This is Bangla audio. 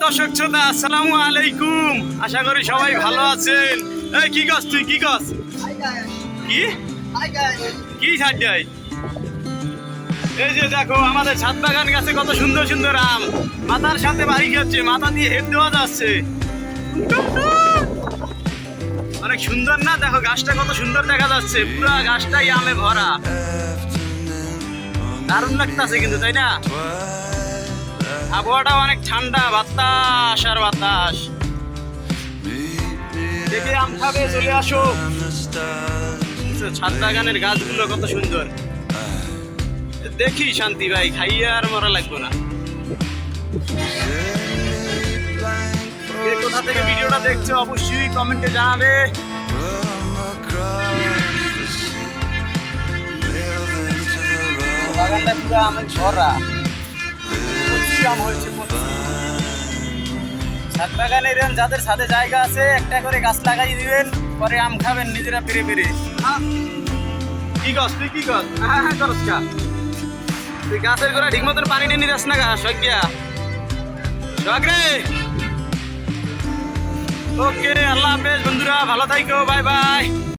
দর্শক শ্রোতা, আসসালামু আলাইকুম। আশা করি সবাই ভালো আছেন। এই কি কস তুই, কি কস? কি কি ছাড় যায়? এই যে দেখো আমাদের ছাদ বাগান গাছে কত সুন্দর সুন্দর আম, মাথার সাথে বাড়ি খাচ্ছে, মাথা দিয়ে হেড দেওয়া যাচ্ছে। অনেক সুন্দর না? দেখো গাছটা কত সুন্দর দেখা যাচ্ছে, পুরা গাছটাই আমে ভরা। দারুণ লাগতেছে কিন্তু, তাই না? আবহাওয়াটা অনেক ঠান্ডা, বাতাস আর বাতাস। দেখে আম খাবে চলে আসো। ছাদ বাগানের গাছগুলো কত সুন্দর, দেখি শান্তি ভাই, খাইয়ে আর মরা লাগবে না। কোথা থেকে ভিডিওটা দেখছো অবশ্যই কমেন্টে জানাবে। বাগানটা পুরো আমের ভরা, আম হয়েছে। ছাদ বাগানের যাদের ছাদে জায়গা আছে একটা করে গাছ লাগাই দিবেন, পরে আম খাবেন নিজেরা পেরে পেরে। কি গাছ তুই, কি গাছ? হ্যাঁ করস কা তুই? গাছের গোড়া ঠিক মতন পানি নিয়ে যাস না গাছ সজ্ঞা রে। ওকে, আল্লাহ হাফেজ বন্ধুরা, ভালো থাইকো, বাই বাই।